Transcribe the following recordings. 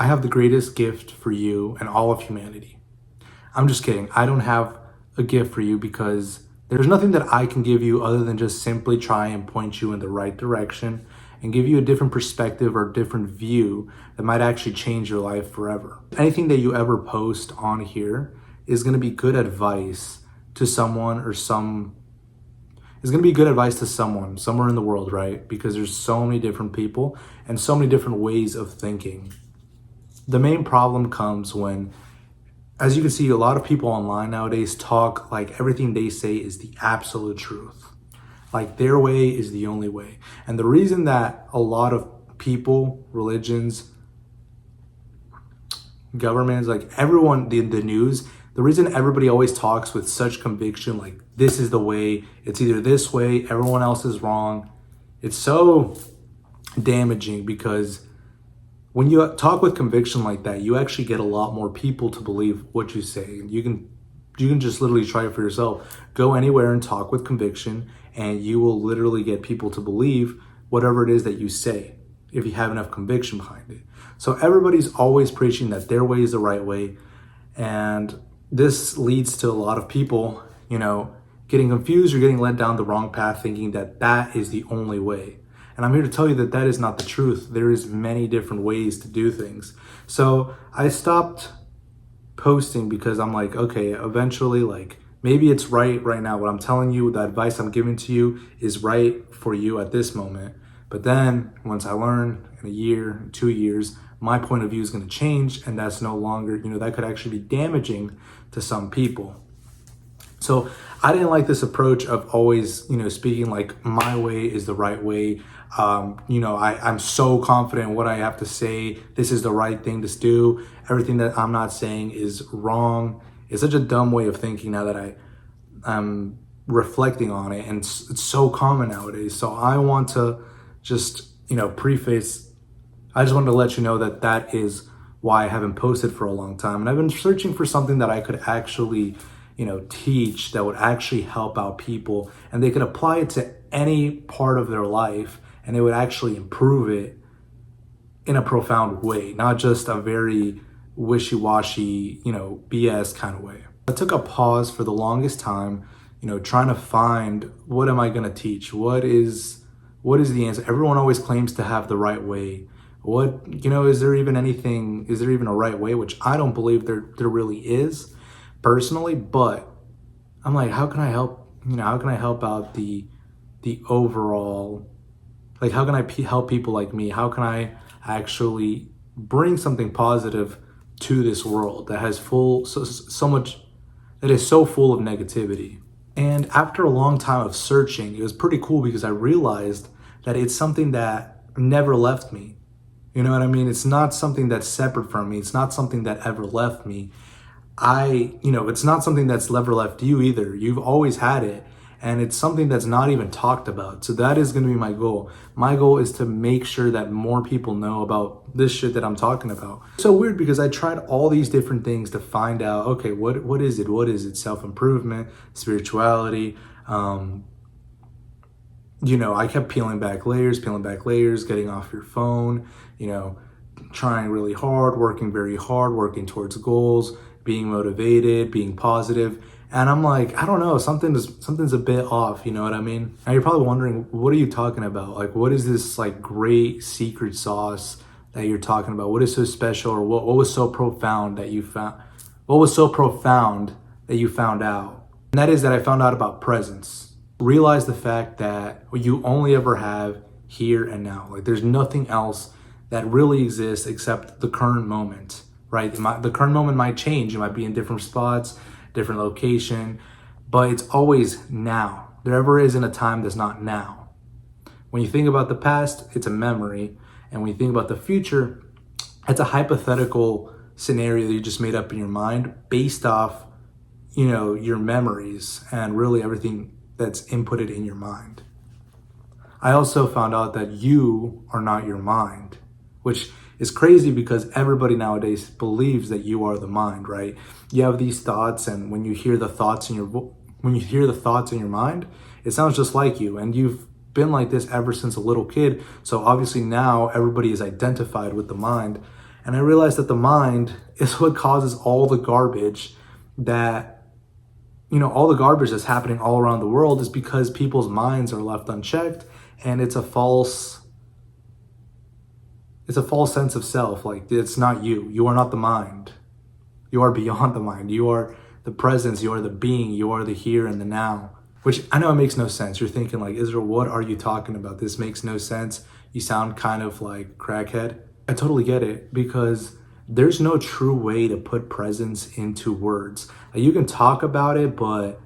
I have the greatest gift for you and all of humanity. I'm just kidding. I don't have a gift for you because there's nothing that I can give you other than just simply try and point you in the right direction and give you a different perspective or different view that might actually change your life forever. Anything that you ever post on here is going to be good advice to someone is going to be good advice to someone somewhere in the world, right? Because there's so many different people and so many different ways of thinking. The main problem comes when, as you can see, a lot of people online nowadays talk like everything they say is the absolute truth. Like their way is the only way. And the reason that a lot of people, religions, governments, like everyone, the news, the reason everybody always talks with such conviction, like this is the way, it's either this way, everyone else is wrong. It's so damaging because when you talk with conviction like that, you actually get a lot more people to believe what you say. You can just literally try it for yourself. Go anywhere and talk with conviction, and you will literally get people to believe whatever it is that you say if you have enough conviction behind it. So everybody's always preaching that their way is the right way, and this leads to a lot of people, getting confused or getting led down the wrong path, thinking that that is the only way. And I'm here to tell you that that is not the truth. There is many different ways to do things. So I stopped posting because I'm like, okay, eventually, like maybe it's right now. What I'm telling you, the advice I'm giving to you is right for you at this moment. But then once I learn in a year, 2 years, my point of view is going to change, and that's no longer, that could actually be damaging to some people. So I didn't like this approach of always, speaking like my way is the right way. I'm so confident in what I have to say. This is the right thing to do. Everything that I'm not saying is wrong. It's such a dumb way of thinking now that I'm reflecting on it, and it's so common nowadays. So I want to just, I just wanted to let you know that that is why I haven't posted for a long time. And I've been searching for something that I could actually, teach that would actually help out people, and they could apply it to any part of their life, and it would actually improve it in a profound way, not just a very wishy-washy, BS kind of way. I took a pause for the longest time, trying to find, what am I going to teach? What is the answer? Everyone always claims to have the right way. Is there even a right way? Which I don't believe there really is, personally, but I'm like, how can I help? How can I help out the overall, like, how can I help people like me? How can I actually bring something positive to this world that has so much, that is so full of negativity? And after a long time of searching, it was pretty cool because I realized that it's something that never left me. You know what I mean? It's not something that's separate from me. It's not something that ever left me. It's not something that's never left you either. You've always had it. And it's something that's not even talked about. So that is going to be my goal. My goal is to make sure that more people know about this shit that I'm talking about. It's so weird because I tried all these different things to find out, okay, what is it? What is it? Self-improvement, spirituality. I kept peeling back layers, getting off your phone, trying really hard, working very hard, working towards goals, being motivated, being positive. And I'm like, I don't know, something's a bit off, you know what I mean? Now you're probably wondering, what are you talking about? Like, what is this like great secret sauce that you're talking about? What is so special, or what was so profound that you found? What was so profound that you found out? And that is that I found out about presence. Realize the fact that you only ever have here and now. Like, there's nothing else that really exists except the current moment, right? The current moment might change. You might be in different spots, different location, but it's always now. There ever isn't a time that's not now. When you think about the past, it's a memory. And when you think about the future, it's a hypothetical scenario that you just made up in your mind based off, your memories and really everything that's inputted in your mind. I also found out that you are not your mind, which is crazy because everybody nowadays believes that you are the mind, right? You have these thoughts, and when you hear the thoughts in your mind, it sounds just like you, and you've been like this ever since a little kid. So obviously now everybody is identified with the mind, And I realized that the mind is what causes all the garbage that, all the garbage that's happening all around the world is because people's minds are left unchecked, and it's a false sense of self. Like, it's not you. You are not the mind. You are beyond the mind. You are the presence. You are the being. You are the here and the now. Which I know it makes no sense. You're thinking like, Israel, what are you talking about? This makes no sense. You sound kind of like crackhead. I totally get it, because there's no true way to put presence into words. Like, you can talk about it, but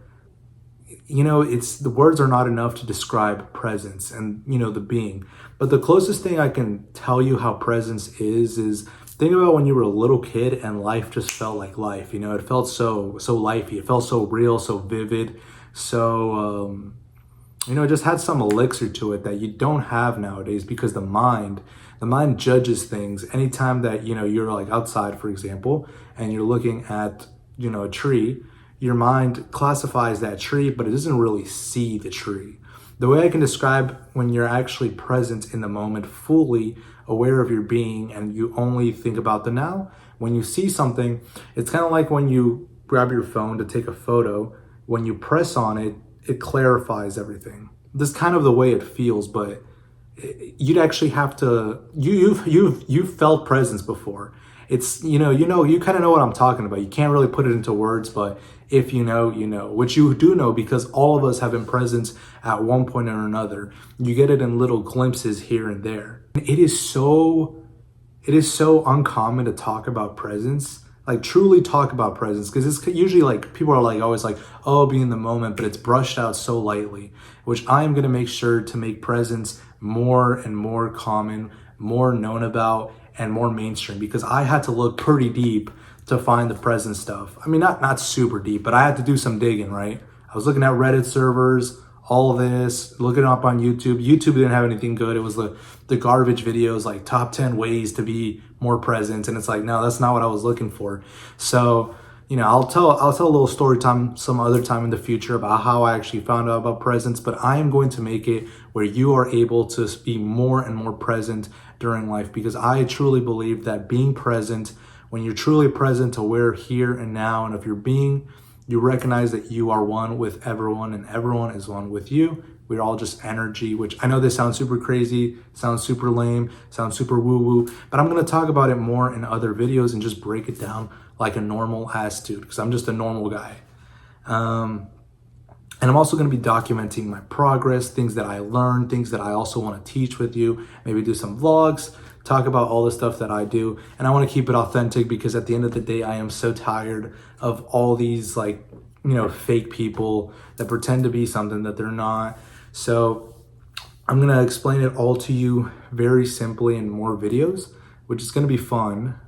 it's the words are not enough to describe presence and the being. But the closest thing I can tell you how presence is think about when you were a little kid and life just felt like life. It felt so lifey. It felt so real, so vivid, so it just had some elixir to it that you don't have nowadays, because the mind judges things. Anytime that you're like outside, for example, and you're looking at a tree, your mind classifies that tree, but it doesn't really see the tree. The way I can describe when you're actually present in the moment, fully aware of your being, and you only think about the now, when you see something, it's kind of like when you grab your phone to take a photo. When you press on it, it clarifies everything. This is kind of the way it feels, but you'd actually have to, you've felt presence before. It's, you kind of know what I'm talking about. You can't really put it into words, but if you know, which you do know, because all of us have been present at one point or another. You get it in little glimpses here and there. It is so uncommon to talk about presence, like truly talk about presence, because it's usually like people are like always like, oh, be in the moment, but it's brushed out so lightly, which I am going to make sure to make presence more and more common, more known about, and more mainstream, because I had to look pretty deep to find the present stuff. I mean, not super deep, but I had to do some digging, right? I was looking at Reddit servers, all of this, looking up on YouTube. YouTube didn't have anything good. It was the garbage videos, like top 10 ways to be more present. And it's like, no, that's not what I was looking for. So, I'll tell a little story time some other time in the future about how I actually found out about presence, but I am going to make it where you are able to be more and more present during life, because I truly believe that being present, when you're truly present, aware here and now, and of your being, you recognize that you are one with everyone and everyone is one with you. We're all just energy, which I know this sounds super crazy, sounds super lame, sounds super woo-woo, but I'm going to talk about it more in other videos and just break it down like a normal ass dude, because I'm just a normal guy. And I'm also going to be documenting my progress, things that I learned, things that I also want to teach with you, maybe do some vlogs, talk about all the stuff that I do. And I want to keep it authentic, because at the end of the day, I am so tired of all these fake people that pretend to be something that they're not. So I'm going to explain it all to you very simply in more videos, which is going to be fun.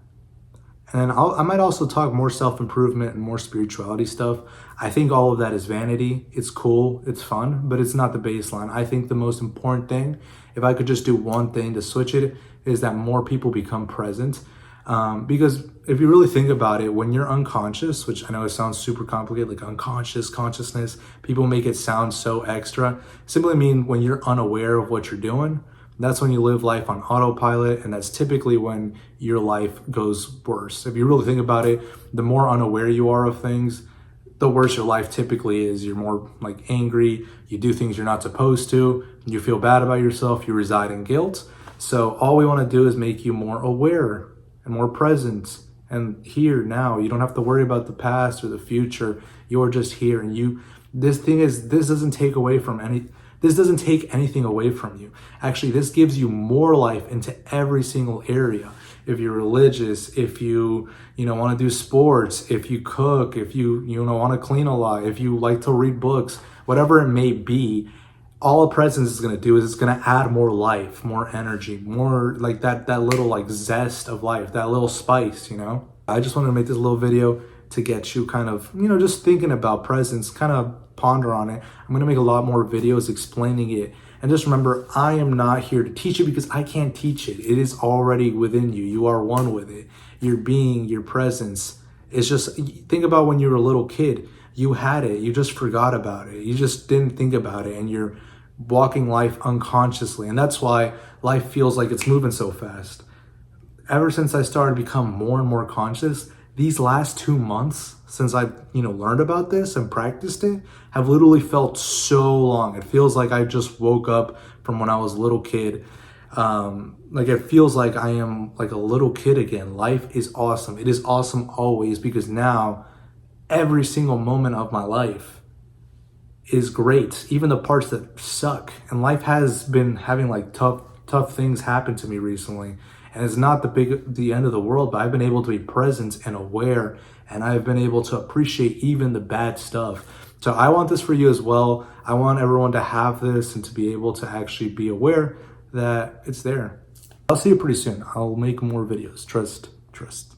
And I might also talk more self-improvement and more spirituality stuff. I think all of that is vanity. It's cool, it's fun, but it's not the baseline. I think the most important thing, if I could just do one thing to switch it, is that more people become present. Because if you really think about it, when you're unconscious, which I know it sounds super complicated, like unconscious, consciousness, people make it sound so extra. Simply mean when you're unaware of what you're doing, that's when you live life on autopilot, and that's typically when your life goes worse. If you really think about it, the more unaware you are of things, the worse your life typically is. You're more like angry, you do things you're not supposed to, you feel bad about yourself, you reside in guilt. So all we want to do is make you more aware and more present and here now. You don't have to worry about the past or the future. You're just here, and this doesn't take anything away from you. Actually, this gives you more life into every single area. If you're religious, if you want to do sports, if you cook, if you want to clean a lot, if you like to read books, whatever it may be, all a presence is going to do is it's going to add more life, more energy, more like that little like zest of life, that little spice, I just wanted to make this little video to get you kind of, just thinking about presence, kind of ponder on it. I'm going to make a lot more videos explaining it. And just remember, I am not here to teach it, because I can't teach it. It is already within you. You are one with it. Your being, your presence. It's just, think about when you were a little kid. You had it. You just forgot about it. You just didn't think about it. And you're walking life unconsciously. And that's why life feels like it's moving so fast. ever since I started to become more and more conscious, these last 2 months since I've, learned about this and practiced it have literally felt so long. It feels like I just woke up from when I was a little kid. Like it feels like I am like a little kid again. Life is awesome. It is awesome always, because now every single moment of my life is great, even the parts that suck. And life has been having like tough things happen to me recently, and it's not the end of the world, but I've been able to be present and aware, and I've been able to appreciate even the bad stuff. So I want this for you as well. I want everyone to have this and to be able to actually be aware that it's there. I'll see you pretty soon. I'll make more videos. Trust.